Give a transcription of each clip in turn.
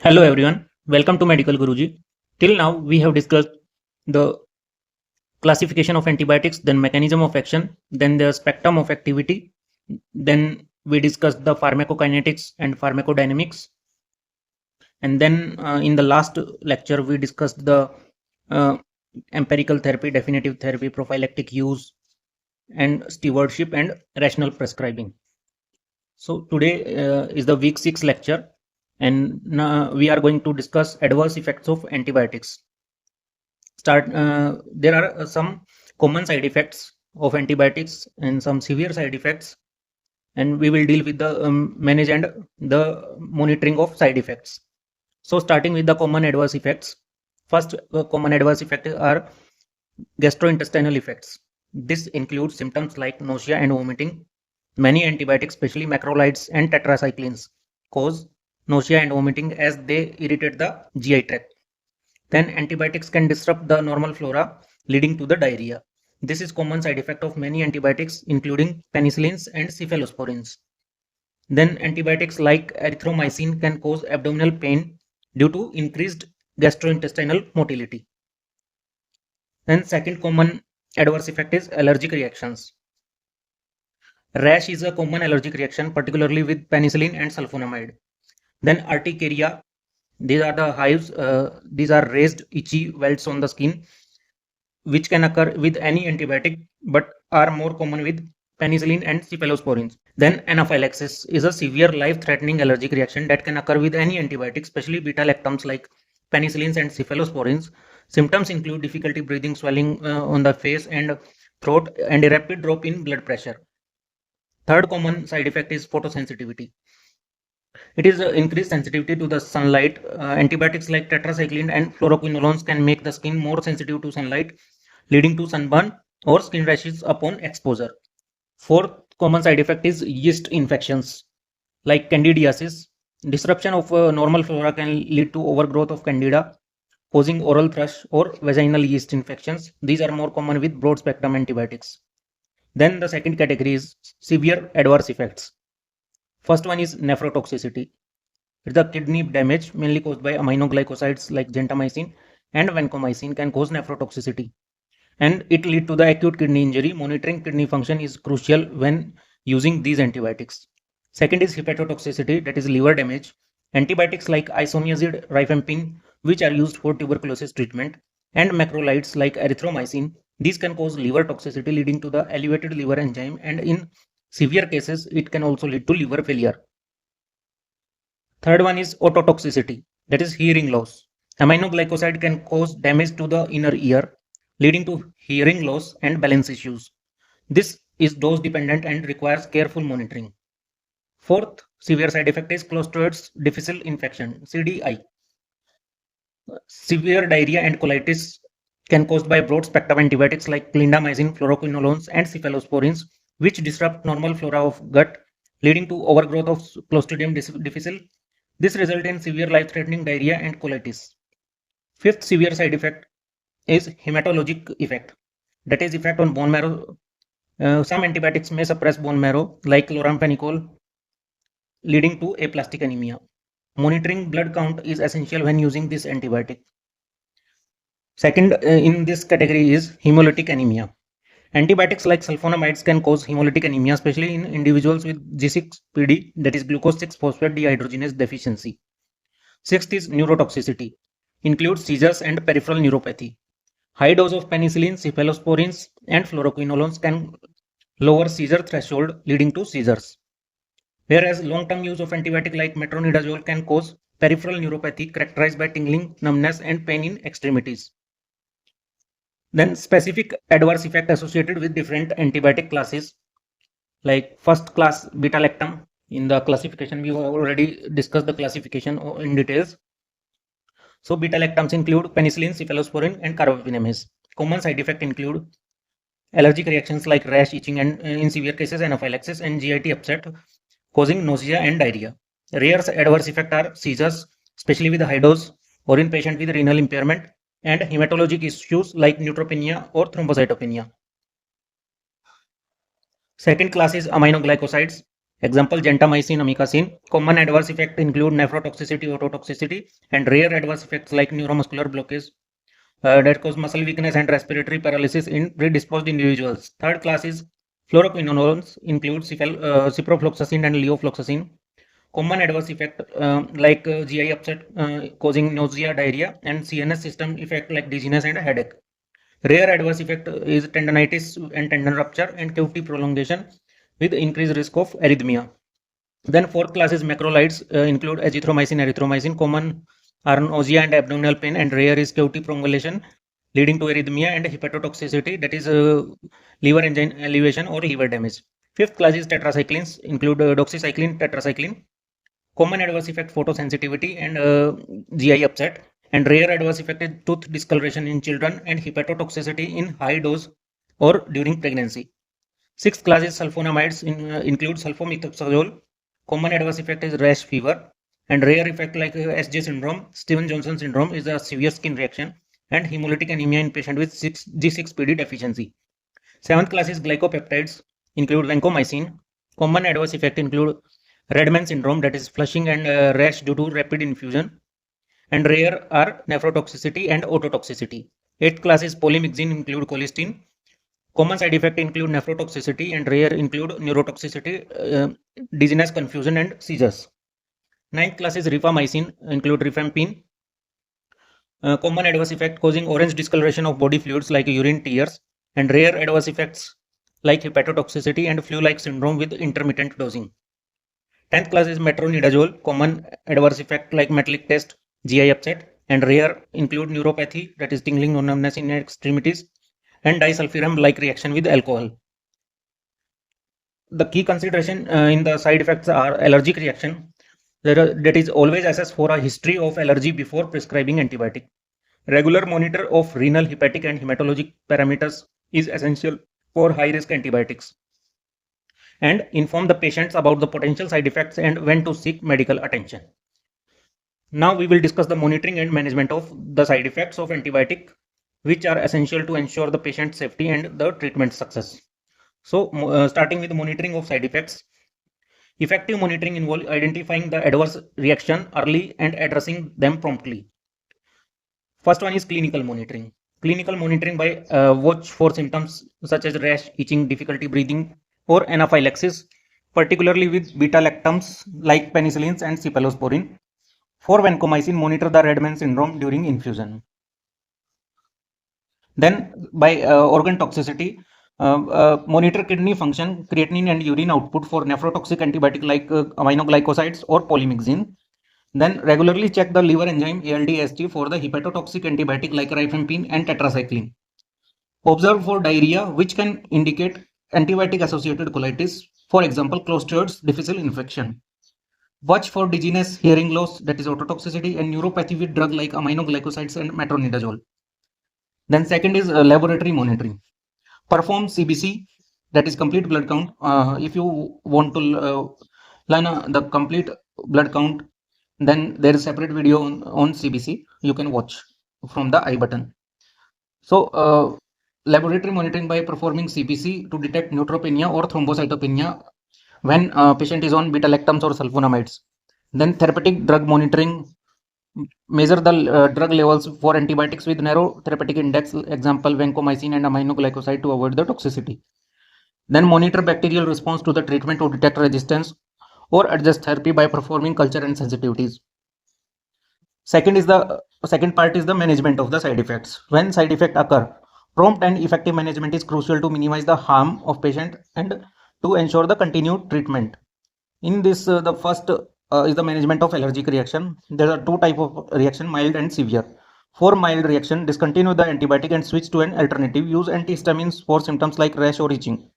Hello everyone, welcome to Medical Guruji. Till now we have discussed the classification of antibiotics, then mechanism of action, then the spectrum of activity, then we discussed the pharmacokinetics and pharmacodynamics, and then in the last lecture we discussed the uh, empirical therapy, definitive therapy, prophylactic use, and stewardship and rational prescribing. So today is the week 6 lecture, and we are going to discuss adverse effects of antibiotics. There are some common side effects of antibiotics and some severe side effects, and we will deal with the manage and the monitoring of side effects. So starting with the common adverse effects, first common adverse effects are gastrointestinal effects. This includes symptoms like nausea and vomiting. Many antibiotics, especially macrolides and tetracyclines, cause nausea and vomiting as they irritate the GI tract. Then antibiotics can disrupt the normal flora, leading to the diarrhea. This is common side effect of many antibiotics, including penicillins and cephalosporins. Then antibiotics like erythromycin can cause abdominal pain due to increased gastrointestinal motility. Then second common adverse effect is allergic reactions. Rash is a common allergic reaction, particularly with penicillin and sulfonamide. Then urticaria, these are the hives, these are raised itchy welts on the skin which can occur with any antibiotic but are more common with penicillin and cephalosporins. Then anaphylaxis is a severe life-threatening allergic reaction that can occur with any antibiotic, especially beta-lactams like penicillins and cephalosporins. Symptoms include difficulty breathing, swelling on the face and throat, and a rapid drop in blood pressure. Third common side effect is photosensitivity. It is increased sensitivity to the sunlight. Antibiotics like tetracycline and fluoroquinolones can make the skin more sensitive to sunlight, leading to sunburn or skin rashes upon exposure. Fourth common side effect is yeast infections like candidiasis. Disruption of normal flora can lead to overgrowth of candida, causing oral thrush or vaginal yeast infections. These are more common with broad spectrum antibiotics. Then the second category is severe adverse effects. First one is nephrotoxicity. It's the kidney damage mainly caused by aminoglycosides like gentamicin and vancomycin can cause nephrotoxicity, and it lead to the acute kidney injury. Monitoring kidney function is crucial when using these antibiotics. Second is hepatotoxicity, that is liver damage. Antibiotics like isoniazid, rifampin, which are used for tuberculosis treatment, and macrolides like erythromycin, these can cause liver toxicity leading to the elevated liver enzyme, and in severe cases it can also lead to liver failure. Third one is ototoxicity, that is hearing loss. Aminoglycoside can cause damage to the inner ear, leading to hearing loss and balance issues. This is dose dependent and requires careful monitoring. Fourth severe side effect is Clostridioides difficile infection, CDI. Severe diarrhea and colitis can caused by broad spectrum antibiotics like clindamycin, fluoroquinolones, and cephalosporins, which disrupt normal flora of gut, leading to overgrowth of Clostridium difficile. This results in severe life-threatening diarrhea and colitis. Fifth severe side effect is hematologic effect, that is effect on bone marrow. Some antibiotics may suppress bone marrow like chloramphenicol, leading to aplastic anemia. Monitoring blood count is essential when using this antibiotic. Second in this category is hemolytic anemia. Antibiotics like sulfonamides can cause hemolytic anemia, especially in individuals with G6PD, that is glucose 6-phosphate dehydrogenase deficiency. Sixth is neurotoxicity, includes seizures and peripheral neuropathy. High dose of penicillin, cephalosporins, and fluoroquinolones can lower seizure threshold, leading to seizures. Whereas long-term use of antibiotic like metronidazole can cause peripheral neuropathy characterized by tingling, numbness, and pain in extremities. Then specific adverse effect associated with different antibiotic classes, like first class beta-lactam. In the classification, we have already discussed the classification in details. So beta-lactams include penicillin, cephalosporin, and carbapenemase. Common side effects include allergic reactions like rash, itching, and in severe cases anaphylaxis and GIT upset, causing nausea and diarrhea. Rare adverse effects are seizures, especially with high dose, or in patient with renal impairment, and hematologic issues like neutropenia or thrombocytopenia. Second class is aminoglycosides. Example, gentamicin, amikacin. Common adverse effects include nephrotoxicity, ototoxicity, and rare adverse effects like neuromuscular blockage that cause muscle weakness and respiratory paralysis in predisposed individuals. Third class is fluoroquinolones, include ciprofloxacin and levofloxacin. Common adverse effect like GI upset causing nausea, diarrhea, and CNS system effect like dizziness and headache. Rare adverse effect is tendinitis and tendon rupture and QT prolongation with increased risk of arrhythmia. Then fourth class is macrolides, include azithromycin, erythromycin. Common are nausea and abdominal pain, and rare is QT prolongation leading to arrhythmia and hepatotoxicity, that is liver enzyme elevation or liver damage. Fifth class is tetracyclines, include doxycycline, tetracycline. Common adverse effect photosensitivity and GI upset, and rare adverse effect is tooth discoloration in children and hepatotoxicity in high dose or during pregnancy. Sixth class is sulfonamides, include sulfamethoxazole. Common adverse effect is rash, fever, and rare effect like SJ syndrome, Steven-Johnson syndrome is a severe skin reaction, and hemolytic anemia in patient with G6PD deficiency. Seventh class is glycopeptides, include vancomycin. Common adverse effect include Redman syndrome, that is flushing and rash due to rapid infusion, and rare are nephrotoxicity and ototoxicity. Eighth class is polymyxin, include colistin. Common side effect include nephrotoxicity and rare include neurotoxicity, dizziness, confusion, and seizures. Ninth class is rifamycin, include rifampin. Common adverse effect causing orange discoloration of body fluids like urine, tears, and rare adverse effects like hepatotoxicity and flu-like syndrome with intermittent dosing. 10th class is metronidazole. Common adverse effect like metallic taste, GI upset, and rare include neuropathy, that is tingling or numbness in extremities, and disulfiram like reaction with alcohol. The key consideration in the side effects are allergic reaction. That is always assess for a history of allergy before prescribing antibiotic. Regular monitor of renal, hepatic, and hematologic parameters is essential for high-risk antibiotics. And inform the patients about the potential side effects and when to seek medical attention. Now we will discuss the monitoring and management of the side effects of antibiotic, which are essential to ensure the patient safety and the treatment success. So starting with monitoring of side effects. Effective monitoring involves identifying the adverse reaction early and addressing them promptly. First one is clinical monitoring. Clinical monitoring by watch for symptoms such as rash, itching, difficulty breathing, or anaphylaxis, particularly with beta-lactams like penicillins and cephalosporin. For vancomycin, monitor the Redman syndrome during infusion. Then by organ toxicity, monitor kidney function, creatinine and urine output for nephrotoxic antibiotic like aminoglycosides or polymyxin. Then regularly check the liver enzyme ALT/AST for the hepatotoxic antibiotic like rifampin and tetracycline. Observe for diarrhea, which can indicate antibiotic-associated colitis, for example, Clostridioides difficile infection. Watch for dizziness, hearing loss, that is ototoxicity, and neuropathy with drug like aminoglycosides and metronidazole. Then second is laboratory monitoring. Perform CBC, that is complete blood count. If you want to learn the complete blood count, then there is separate video on CBC. You can watch from the I button. So laboratory monitoring by performing CBC to detect neutropenia or thrombocytopenia when patient is on beta-lactams or sulfonamides. Then therapeutic drug monitoring, measure the drug levels for antibiotics with narrow therapeutic index, example vancomycin and aminoglycoside, to avoid the toxicity. Then monitor bacterial response to the treatment to detect resistance or adjust therapy by performing culture and sensitivities. Second part is the management of the side effects. When side effects occur, prompt and effective management is crucial to minimize the harm of patient and to ensure the continued treatment. In this, the first is the management of allergic reaction. There are two types of reaction, mild and severe. For mild reaction, discontinue the antibiotic and switch to an alternative. Use antihistamines for symptoms like rash or itching.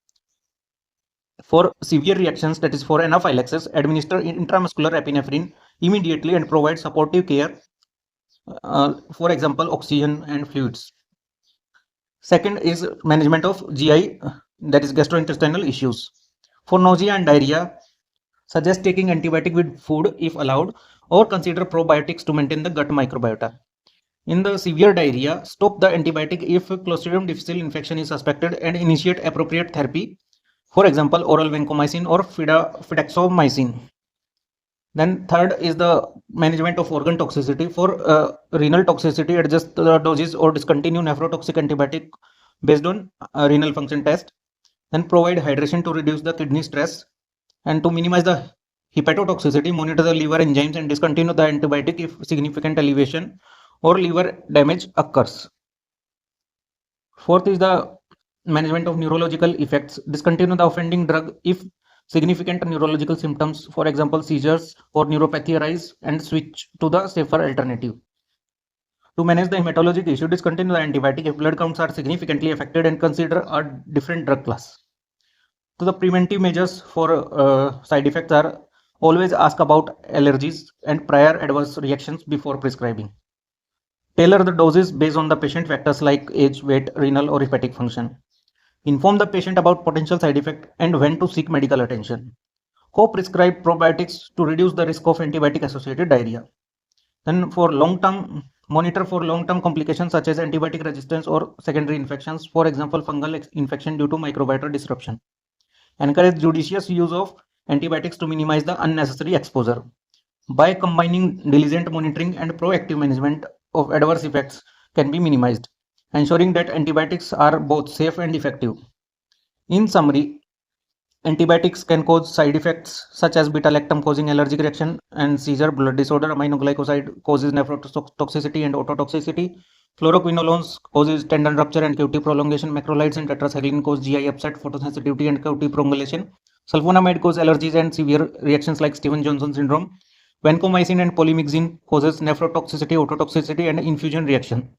For severe reactions, that is for anaphylaxis, administer intramuscular epinephrine immediately and provide supportive care, for example, oxygen and fluids. Second is management of GI, that is gastrointestinal issues. For nausea and diarrhea, suggest taking antibiotic with food if allowed, or consider probiotics to maintain the gut microbiota. In the severe diarrhea, stop the antibiotic if Clostridium difficile infection is suspected and initiate appropriate therapy For example, oral vancomycin or fidaxomicin. Then third is the management of organ toxicity. For renal toxicity, adjust the doses or discontinue nephrotoxic antibiotic based on renal function test. Then provide hydration to reduce the kidney stress. And to minimize the hepatotoxicity, monitor the liver enzymes and discontinue the antibiotic if significant elevation or liver damage occurs. Fourth is the management of neurological effects. Discontinue the offending drug if significant neurological symptoms, for example, seizures or neuropathy arise, and switch to the safer alternative. To manage the hematologic issue, discontinue the antibiotic if blood counts are significantly affected and consider a different drug class. So the preventive measures for side effects are always ask about allergies and prior adverse reactions before prescribing. Tailor the doses based on the patient factors like age, weight, renal or hepatic function. Inform the patient about potential side effect and when to seek medical attention. Co-prescribe probiotics to reduce the risk of antibiotic associated diarrhea. Then for long-term, monitor for long-term complications such as antibiotic resistance or secondary infections, for example, fungal infection due to microbiota disruption. Encourage judicious use of antibiotics to minimize the unnecessary exposure. By combining diligent monitoring and proactive management of adverse effects can be minimized, ensuring that antibiotics are both safe and effective. In summary, antibiotics can cause side effects such as beta-lactam causing allergic reaction and seizure, blood disorder, aminoglycoside causes nephrotoxicity and ototoxicity, fluoroquinolones causes tendon rupture and QT prolongation, macrolides and tetracycline cause GI upset, photosensitivity and QT prolongation, sulfonamide cause allergies and severe reactions like Stevens-Johnson syndrome, vancomycin and polymyxin causes nephrotoxicity, ototoxicity and infusion reaction.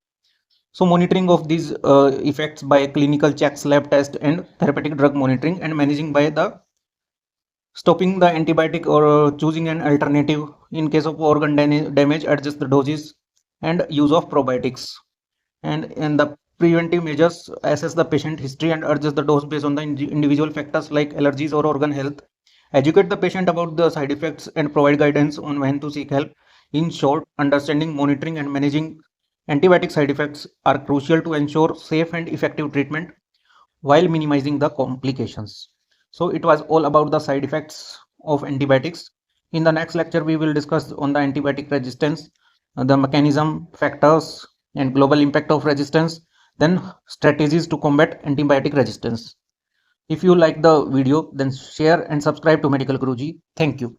So monitoring of these effects by clinical checks, lab test and therapeutic drug monitoring, and managing by the stopping the antibiotic or choosing an alternative. In case of organ damage, adjust the doses and use of probiotics. And in the preventive measures, assess the patient history and adjust the dose based on the individual factors like allergies or organ health. Educate the patient about the side effects and provide guidance on when to seek help. In short, understanding, monitoring and managing antibiotic side effects are crucial to ensure safe and effective treatment while minimizing the complications. So it was all about the side effects of antibiotics. In the next lecture, we will discuss on the antibiotic resistance, the mechanism, factors, and global impact of resistance, then strategies to combat antibiotic resistance. If you like the video, then share and subscribe to Medical Guruji. Thank you.